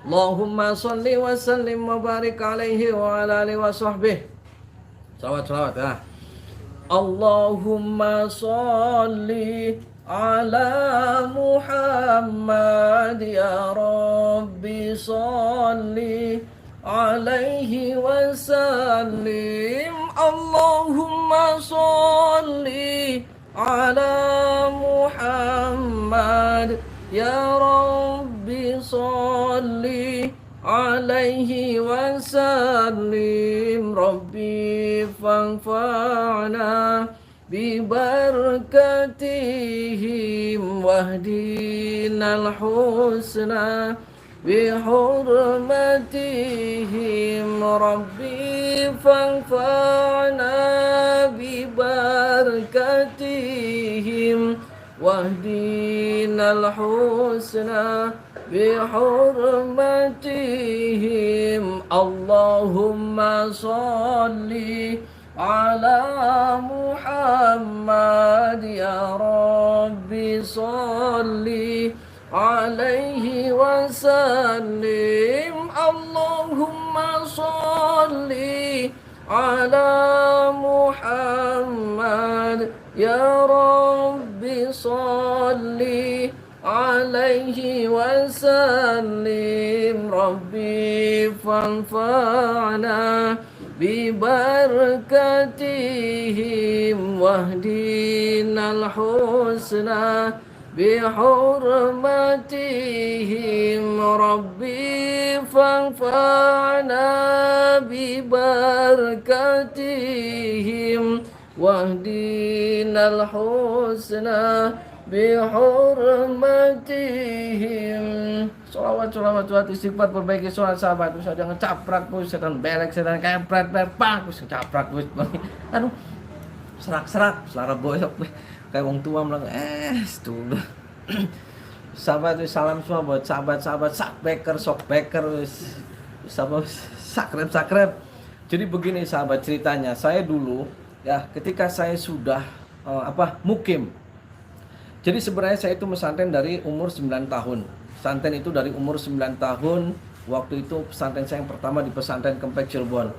Allahumma salli wa sallim wa barik alaihi wa ala alihi wa sahbihi. Salawat ya. Allahumma salli ala Muhammad ya Rabbi salli alaihi wa sallim. Allahumma salli ala Muhammad ya Rabbi salli alaihi wa sallim. Rabbi fanfa'na bibarakatihim wahdinal husna bihurmatihim. Rabbi fanfa'na bibarakatihim wahdinal husna bihurmatihim. Allahumma salli ala Muhammad ya Rabbi salli alaihi wa sallim. Allahumma salli ala Muhammad ya Rabbi salli alaihi wa sallim. Rabbi fanfa'na bibarakatihim wahdinal husna bihurmatihim. Rabbi fanfa'na bibarakatihim wahdinal husna bihurmatihim. Sholawat istighfar, perbaiki sholat sahabat. Usah jangan caprak bos, setan belek, setan kepret pak, usah caprak bos. Aduh, serak selara boyok kayak wong tua bilang dulu. Sahabat, salam semua buat sahabat sok baker sahabat sakrep. Jadi begini sahabat ceritanya, saya dulu ya ketika saya sudah mukim. Jadi sebenarnya saya itu pesantren dari umur 9 tahun. Pesantren itu dari umur 9 tahun. Waktu itu pesantren saya yang pertama di pesantren Kempek Cirebon.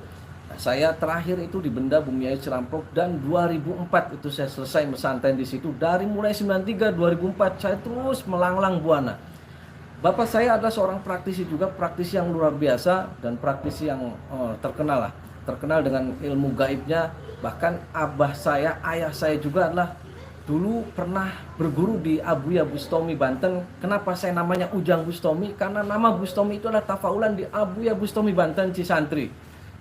Nah, saya terakhir itu di Benda Bumiayu Cerampok dan 2004 itu saya selesai pesantren di situ. Dari mulai 93 2004 saya terus melanglang buana. Bapak saya adalah seorang praktisi juga, praktisi yang luar biasa dan praktisi yang terkenal dengan ilmu gaibnya. Bahkan abah saya, ayah saya juga adalah dulu pernah berguru di Abuya Bustami Banten. Kenapa saya namanya Ujang Bustami? Karena nama Bustami itu adalah tafaulan di Abuya Bustami Banten Cisantri.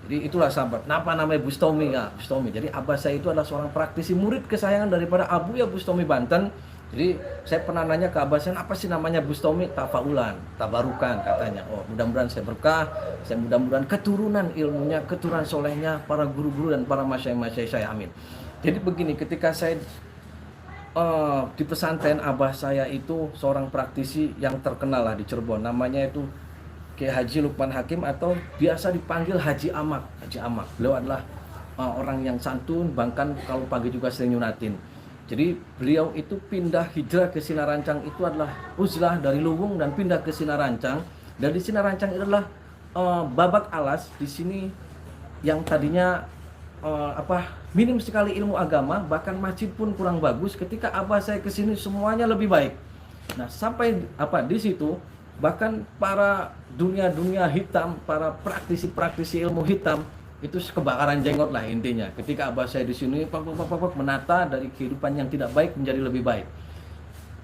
Jadi itulah sahabat, kenapa namanya Bustami ya, Bustami. Jadi abah saya itu adalah seorang praktisi, murid kesayangan daripada Abuya Bustami Banten. Jadi saya pernah nanya ke abah saya, apa sih namanya Bustami? Tafaulan, tabarukan katanya. Oh, mudah-mudahan saya berkah, saya mudah-mudahan keturunan ilmunya, keturunan solehnya, para guru-guru dan para masyayikh saya, amin. Jadi begini, ketika saya di pesantren, abah saya itu seorang praktisi yang terkenal lah di Cirebon. Namanya itu Kiai Haji Lukman Hakim atau biasa dipanggil Haji Amak. Beliau adalah orang yang santun, bahkan kalau pagi juga sering nyunatin. Jadi beliau itu pindah hijrah ke Sinarancang itu adalah uzlah dari Luwung dan pindah ke Sinarancang. Dan di Sinarancang itu adalah babak alas di sini yang tadinya minim sekali ilmu agama, bahkan masjid pun kurang bagus. Ketika abah saya kesini semuanya lebih baik. Nah sampai di situ bahkan para dunia hitam, para praktisi ilmu hitam itu kebakaran jenggot lah intinya. Ketika abah saya di sini menata dari kehidupan yang tidak baik menjadi lebih baik.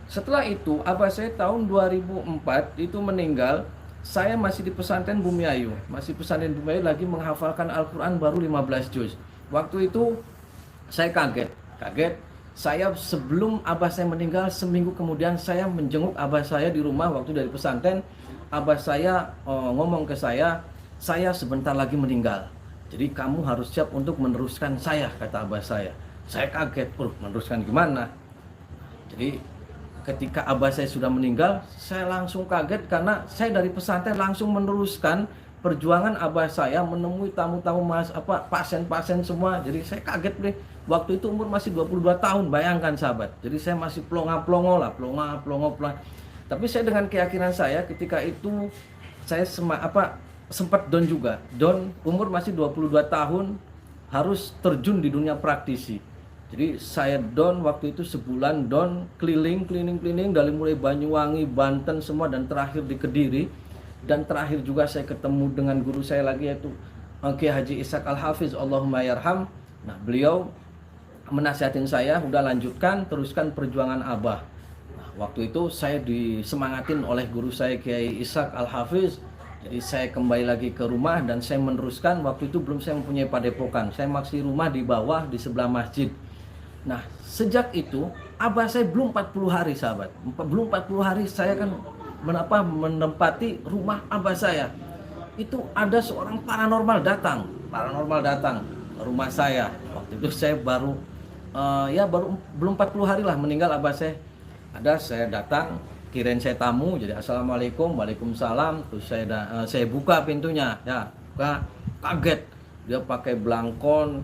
Setelah itu abah saya tahun 2004 itu meninggal. Saya masih di pesantren Bumiayu, lagi menghafalkan Al-Quran baru 15 juz. Waktu itu saya kaget. Saya sebelum abah saya meninggal, seminggu kemudian saya menjenguk abah saya di rumah waktu dari pesantren. Abah saya ngomong ke saya sebentar lagi meninggal. Jadi kamu harus siap untuk meneruskan saya, kata abah saya. Saya kaget, meneruskan gimana? Jadi ketika abah saya sudah meninggal, saya langsung kaget karena saya dari pesantren langsung meneruskan perjuangan abah saya menemui tamu-tamu pasien-pasien semua. Jadi saya kaget deh. Waktu itu umur masih 22 tahun, bayangkan sahabat. Jadi saya masih plongo. Tapi saya dengan keyakinan saya ketika itu saya sempat down juga. Down, umur masih 22 tahun, harus terjun di dunia praktisi. Jadi saya down waktu itu sebulan, down keliling dari mulai Banyuwangi, Banten semua, dan terakhir di Kediri. Dan terakhir juga saya ketemu dengan guru saya lagi, yaitu Kiai Haji Ishaq Al-Hafiz, Allahumma yarham. Nah, beliau menasihatin saya, udah lanjutkan, teruskan perjuangan Abah. Nah, waktu itu saya disemangatin oleh guru saya Kiai Ishaq Al-Hafiz. Jadi saya kembali lagi ke rumah dan saya meneruskan. Waktu itu belum saya mempunyai padepokan, saya masih rumah di bawah di sebelah masjid. Nah, sejak itu Abah saya belum 40 hari sahabat, belum 40 hari saya kan menempati rumah Abah saya. Itu ada seorang paranormal datang ke rumah saya. Waktu itu saya baru belum 40 hari lah meninggal Abah saya. Saya datang, kirain saya tamu, jadi assalamualaikum, waalaikumsalam. Terus saya buka pintunya, ya, kaget. Dia pakai belangkon,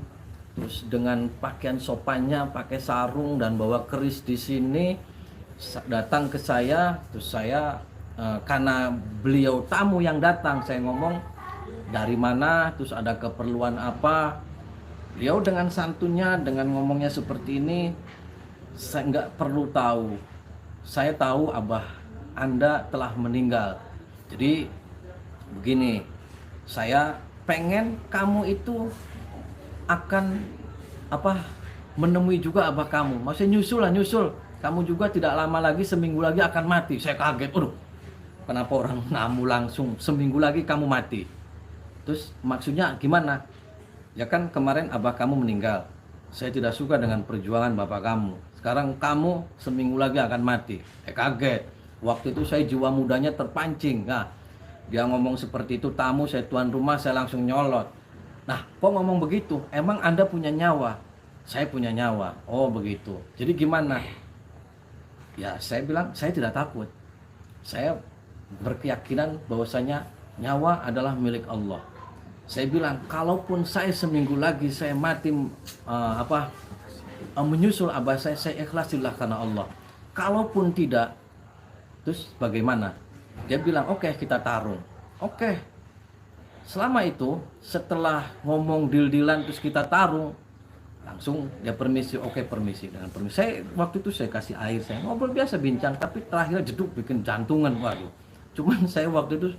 terus dengan pakaian sopannya, pakai sarung dan bawa keris di sini, datang ke saya. Terus saya karena beliau tamu yang datang, saya ngomong dari mana, terus ada keperluan apa. Beliau dengan santunnya, dengan ngomongnya seperti ini, saya nggak perlu tahu. Saya tahu Abah Anda telah meninggal. Jadi begini, saya pengen kamu itu akan menemui juga Abah kamu. Maksudnya nyusul. Kamu juga tidak lama lagi, seminggu lagi akan mati. Saya kaget. Aduh, kenapa orang namu langsung seminggu lagi kamu mati? Terus maksudnya gimana? Ya kan kemarin Abah kamu meninggal. Saya tidak suka dengan perjuangan bapak kamu. Sekarang kamu seminggu lagi akan mati. Kaget. Waktu itu saya jiwa mudanya terpancing. Nah, dia ngomong seperti itu, tamu, saya tuan rumah, saya langsung nyolot. Nah, kok ngomong begitu? Emang Anda punya nyawa? Saya punya nyawa. Oh begitu. Jadi gimana? Ya saya bilang, saya tidak takut. Saya berkeyakinan bahwasanya nyawa adalah milik Allah. Saya bilang, kalaupun saya seminggu lagi saya mati menyusul Abah saya ikhlasillah karena Allah. Kalaupun tidak, terus bagaimana? Dia bilang, oke, kita tarung. Oke. Selama itu, setelah ngomong deal-dealan terus kita tarung, langsung dia permisi. Oke, permisi. Dengan permisi, waktu itu saya kasih air, saya ngobrol biasa bincang, tapi terakhir jeduk bikin jantungan, waduh. Cuman saya waktu itu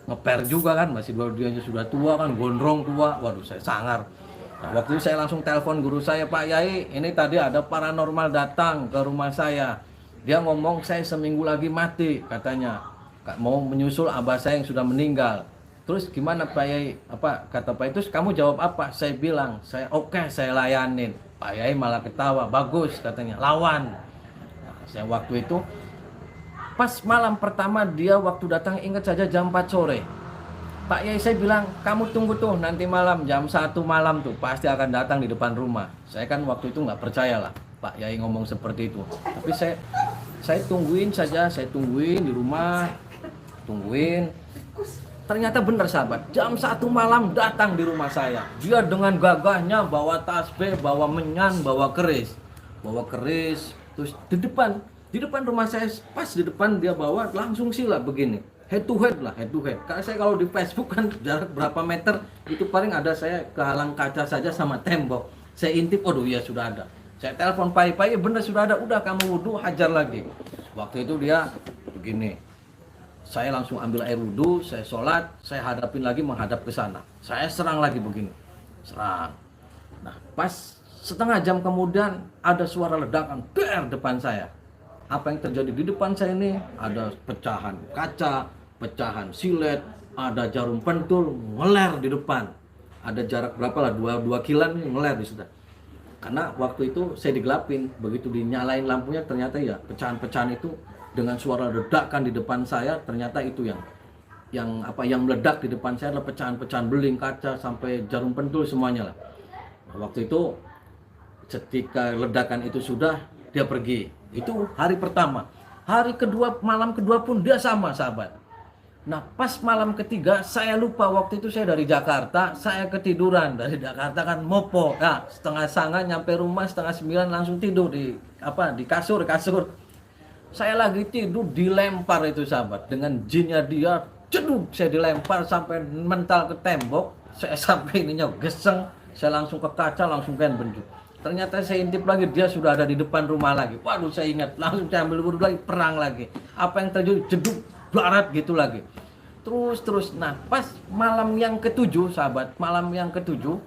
ngeper juga kan, masih dua-duanya sudah tua kan, gondrong tua, waduh saya sangar. Nah, waktu itu saya langsung telepon guru saya, Pak Yai, ini tadi ada paranormal datang ke rumah saya. Dia ngomong saya seminggu lagi mati, katanya. Mau menyusul Abah saya yang sudah meninggal. Terus gimana Pak Yai? Kata Pak Yai, terus kamu jawab apa? Saya bilang, oke, saya layanin. Pak Yai malah ketawa, bagus katanya, lawan. Nah, saya waktu itu pas malam pertama dia waktu datang, ingat saja jam 4 sore. Pak Yai saya bilang, kamu tunggu tuh nanti malam jam 1 malam tuh pasti akan datang di depan rumah. Saya kan waktu itu nggak percaya lah Pak Yai ngomong seperti itu. Tapi saya tungguin saja, saya tungguin di rumah, tungguin. Ternyata benar sahabat, jam 1 malam datang di rumah saya. Dia dengan gagahnya bawa tasbih, bawa menyan, bawa keris, terus di depan rumah saya, pas di depan dia bawa, langsung sila begini, head to head. Karena saya kalau di Facebook kan jarak berapa meter, itu paling ada saya kehalang kaca saja sama tembok. Saya intip, aduh ya sudah ada. Saya telepon Pai, bener sudah ada, udah kamu wudhu, hajar lagi. Waktu itu dia begini, saya langsung ambil air wudhu, saya sholat, saya hadapin lagi menghadap ke sana. Saya serang lagi begini, serang. Nah pas setengah jam kemudian ada suara ledakan, depan saya. Apa yang terjadi di depan saya ini? Ada pecahan kaca, pecahan silet, ada jarum pentul ngeler di depan. Ada jarak berapa lah, 2 kilan ngeler di situ. Karena waktu itu saya digelapin, begitu dinyalain lampunya ternyata ya pecahan-pecahan itu dengan suara ledakan di depan saya, ternyata itu yang meledak di depan saya adalah pecahan-pecahan beling, kaca sampai jarum pentul semuanya lah. Waktu itu ketika ledakan itu sudah, dia pergi. Itu hari pertama. Hari kedua, malam kedua pun dia sama sahabat. Nah pas malam ketiga saya lupa, waktu itu saya dari Jakarta, saya ketiduran. Dari Jakarta kan mopo, nah, setengah sanga nyampe rumah, setengah 9 langsung tidur di kasur. Saya lagi tidur dilempar itu sahabat, dengan jinnya dia jeduk, saya dilempar sampai mental ke tembok, saya sampai ininya geseng, saya langsung ke kaca, langsung kan benjut. Ternyata saya intip lagi, dia sudah ada di depan rumah lagi. Waduh, saya ingat, langsung saya ambil wudhu lagi, perang lagi. Apa yang terjadi? Jeduk, barat gitu lagi. Terus. Nah, pas malam yang ketujuh, sahabat, malam yang ketujuh,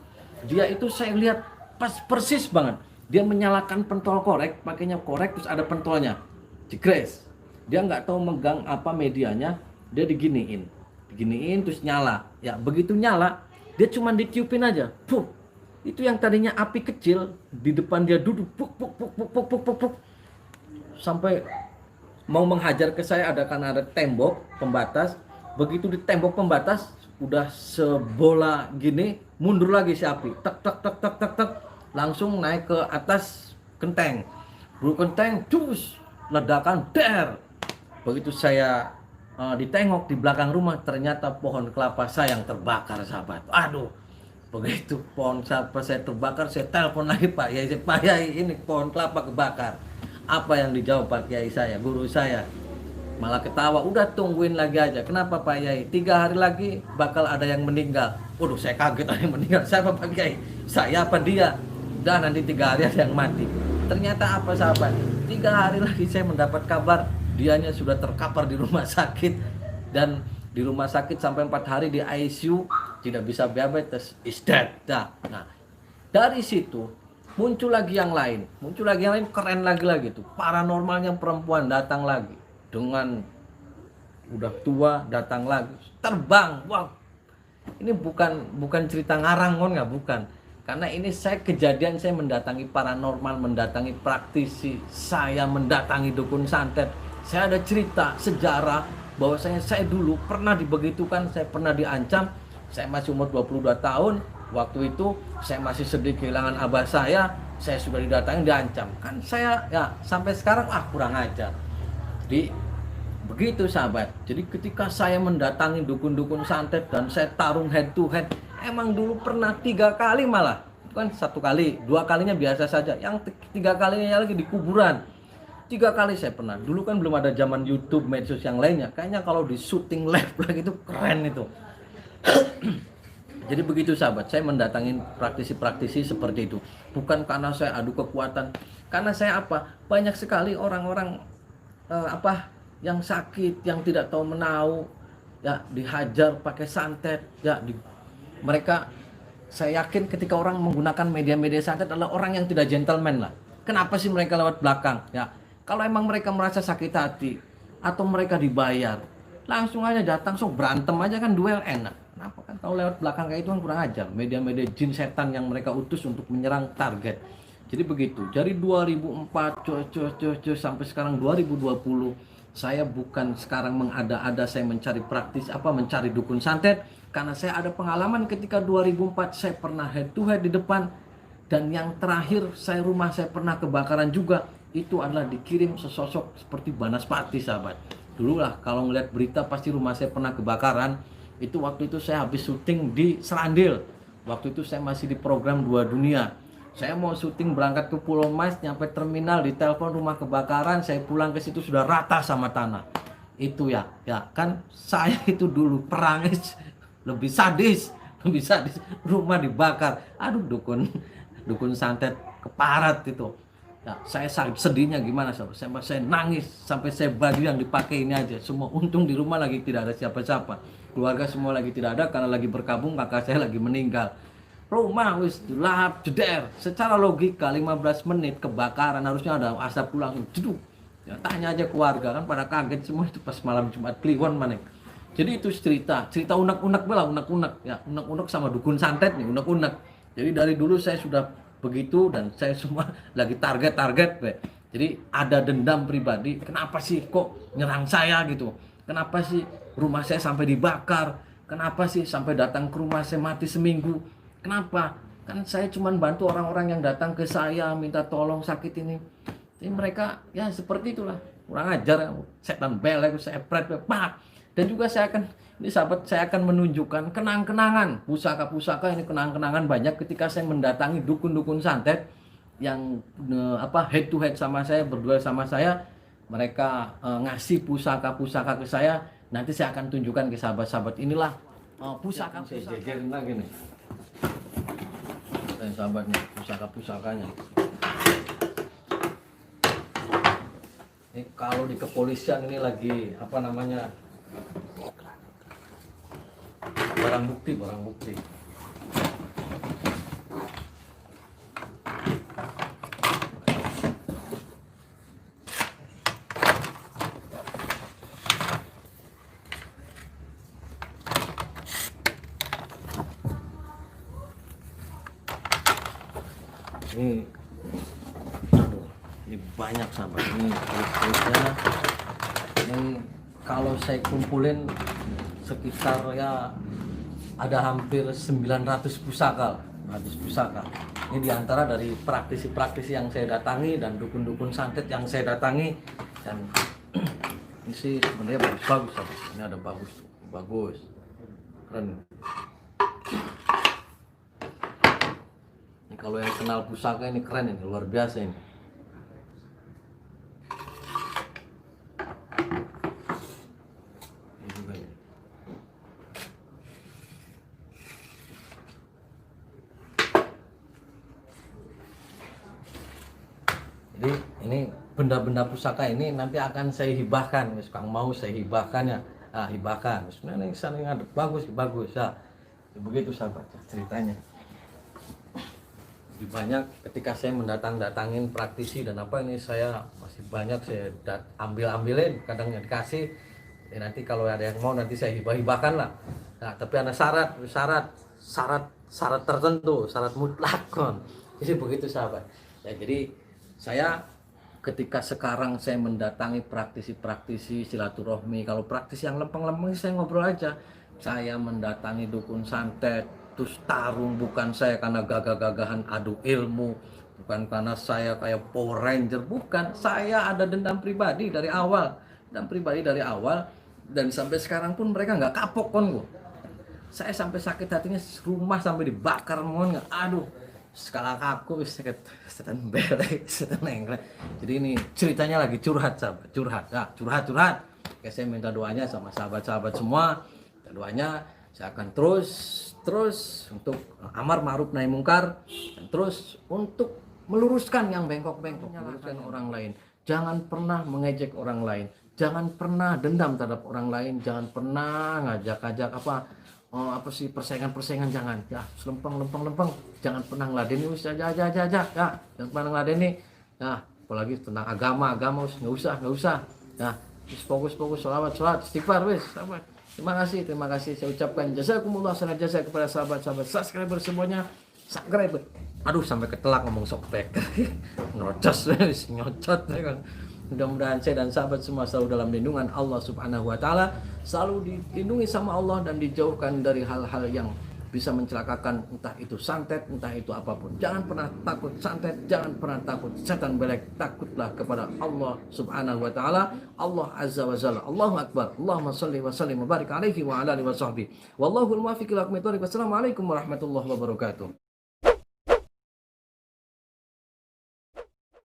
dia itu saya lihat pas persis banget. Dia menyalakan pentol korek, pakainya korek, terus ada pentolnya. Jegres. Dia nggak tahu megang apa medianya, dia diginiin terus nyala. Ya, begitu nyala, dia cuma ditiupin aja. Puh. Itu yang tadinya api kecil di depan dia duduk, puk, sampai mau menghajar ke saya, karena ada tembok pembatas. Begitu di tembok pembatas udah sebola gini, mundur lagi si api, tek, langsung naik ke atas genteng. Genteng, cus, ledakan, der. Begitu saya ditengok di belakang rumah, ternyata pohon kelapa saya yang terbakar, sahabat. Aduh, begitu pohon kelapa saya terbakar, saya telepon lagi Pak Yai, Pak Yai, ini pohon kelapa kebakar. Apa yang dijawab Pak Yai saya, guru saya? Malah ketawa, udah tungguin lagi aja. Kenapa Pak Yai? 3 hari lagi bakal ada yang meninggal. Waduh, saya kaget, ada yang meninggal. Siapa Pak Yai? Saya apa dia? Udah, nanti 3 hari ada yang mati. Ternyata apa, sahabat? 3 hari lagi saya mendapat kabar dianya sudah terkapar di rumah sakit. Dan di rumah sakit sampai 4 hari di ICU, tidak bisa diabetes, is dead. Nah, dari situ muncul lagi yang lain, keren lagi tuh. Paranormalnya perempuan datang lagi. Dengan udah tua datang lagi, terbang. Wah, ini bukan cerita ngarang kan, nggak, bukan. Karena ini kejadian saya mendatangi paranormal, mendatangi praktisi, saya mendatangi dukun santet. Saya ada cerita sejarah bahwa saya dulu pernah dibegitukan, saya pernah diancam. Saya masih umur 22 tahun. Waktu itu saya masih sedih kehilangan abah saya sudah didatangi, diancam. Kan saya ya sampai sekarang kurang ajar. Jadi begitu, sahabat. Jadi ketika saya mendatangi dukun-dukun santet dan saya tarung head to head, emang dulu pernah 3 kali, malah bukan 1 kali, 2 kalinya biasa saja, yang 3 kalinya lagi di kuburan. 3 kali saya pernah. Dulu kan belum ada zaman YouTube, medsos yang lainnya. Kayaknya kalau di syuting live lagi itu keren itu. Jadi begitu, sahabat, saya mendatangi praktisi-praktisi seperti itu. Bukan karena saya adu kekuatan, karena saya banyak sekali orang-orang yang sakit, yang tidak tahu menau, ya dihajar pakai santet, ya mereka, saya yakin ketika orang menggunakan media-media santet adalah orang yang tidak gentleman lah. Kenapa sih mereka lewat belakang? Ya, kalau emang mereka merasa sakit hati atau mereka dibayar, langsung aja datang, berantem aja kan, duel enak. Kenapa kan kalau lewat belakang kayak itu kan kurang ajar. Media-media jin setan yang mereka utus untuk menyerang target. Jadi begitu. Dari 2004 sampai sekarang 2020, saya bukan sekarang mengada-ada saya mencari mencari dukun santet, karena saya ada pengalaman ketika 2004 saya pernah head to head di depan, dan yang terakhir rumah saya pernah kebakaran juga. Itu adalah dikirim sesosok seperti Banaspati, sahabat. Dulu lah kalau ngeliat berita pasti rumah saya pernah kebakaran. Itu waktu itu saya habis syuting di Serandil. Waktu itu saya masih di program 2 Dunia. Saya mau syuting berangkat ke Pulau Mas, nyampe terminal ditelepon rumah kebakaran, saya pulang ke situ sudah rata sama tanah. Itu ya kan saya itu dulu perangnya lebih sadis, rumah dibakar. Aduh, dukun santet keparat itu. Ya, saya sedihnya gimana, saya nangis sampai saya baju yang dipakai ini aja semua. Untung di rumah lagi tidak ada siapa-siapa. Keluarga semua lagi tidak ada karena lagi berkabung, kakak saya lagi meninggal. Rumah wis lahap jeder. Secara logika 15 menit kebakaran harusnya ada asap pulang jeduk. Ya, tanya aja keluarga kan pada kaget semua itu pas malam Jumat Kliwon mana. Jadi itu cerita unek-unek bela, unek-unek ya, unek-unek sama dukun santet nih, unek-unek. Jadi dari dulu saya sudah begitu dan saya semua lagi target. Jadi ada dendam pribadi. Kenapa sih kok nyerang saya gitu? Kenapa sih rumah saya sampai dibakar? Kenapa sih sampai datang ke rumah saya mati seminggu? Kenapa? Kan saya cuma bantu orang-orang yang datang ke saya minta tolong sakit ini. Jadi mereka ya seperti itulah. Kurang ajar, setan belek, saya pret, pak. Dan juga saya akan menunjukkan kenang-kenangan, pusaka-pusaka ini, kenang-kenangan banyak ketika saya mendatangi dukun-dukun santet yang head to head sama saya, berduel sama saya. Mereka ngasih pusaka-pusaka ke saya Nanti saya akan tunjukkan ke sahabat-sahabat, inilah pusaka saya jejerin lagi nih. Sahabatnya, pusaka-pusakanya. Ini kalau di kepolisian ini lagi apa namanya, barang bukti. Ini, aduh, ini banyak sahabat. Ini terusnya, ini kalau saya kumpulin sekitar ya ada hampir 900 pusaka. Ini diantara dari praktisi-praktisi yang saya datangi dan dukun-dukun santet yang saya datangi, dan ini sih sebenarnya bagus. Ini ada bagus, keren. Ini kalau yang kenal pusaka ini keren, ini luar biasa ini. Ini juga ini. Jadi ini benda-benda pusaka ini nanti akan saya hibahkan, Kang mau saya hibahkan ya, hibahkan. Sebenarnya ini saling ada bagus ya. Begitu sahabat ceritanya. Lebih banyak ketika saya datangin praktisi dan apa ini, saya masih banyak saya ambilin, kadang dikasih. Nanti kalau ada yang mau nanti saya hibahkan lah. Nah, tapi ada syarat tertentu, syarat mutlak kon. Jadi begitu sahabat. Ya, jadi saya ketika sekarang saya mendatangi praktisi silaturahmi, kalau praktisi yang lempeng-lempeng saya ngobrol aja. Saya mendatangi dukun santet, terus tarung, bukan saya karena gagah-gagahan adu ilmu, bukan karena saya kayak Power Ranger, bukan. Saya ada dendam pribadi dari awal, dan sampai sekarang pun mereka nggak kapok kon gua. Saya sampai sakit hatinya, rumah sampai dibakar mohon nggak, aduh. Skala aku sakit, setan belek, setan engklek. Jadi ini ceritanya lagi curhat. Oke, saya minta doanya sama sahabat-sahabat semua. Doanya saya akan terus untuk amar ma'ruf nahi mungkar, dan terus untuk meluruskan yang bengkok-bengkok, meluruskan orang lain. Jangan pernah mengejek orang lain, jangan pernah dendam terhadap orang lain, jangan pernah ngajak-ngajak persaingan, jangan ya, lempeng, jangan pernah ngeladeni aja ya, jangan pernah ngeladeni ya, apalagi tentang agama nggak usah ya, fokus sholawat istighfar wis. Terima kasih saya ucapkan jazakumullah khairan jasa kepada sahabat-sahabat subscriber semuanya. Aduh, sampai ketelak ngomong sopek. Nyocot. Mudah-mudahan saya dan sahabat semua selalu dalam lindungan Allah Subhanahu wa taala, selalu dilindungi sama Allah dan dijauhkan dari hal-hal yang bisa mencelakakan, entah itu santet, entah itu apapun. Jangan pernah takut santet, jangan pernah takut setan belek. Takutlah kepada Allah Subhanahu wa taala, Allah Azza wa Jalla. Allahu Akbar. Allahumma shalli wa sallim wa barik alaihi wa ala alihi wa sahbihi. Wallahul muwaffiq ila aqwamit thoriq. Wassalamualaikum warahmatullahi wabarakatuh.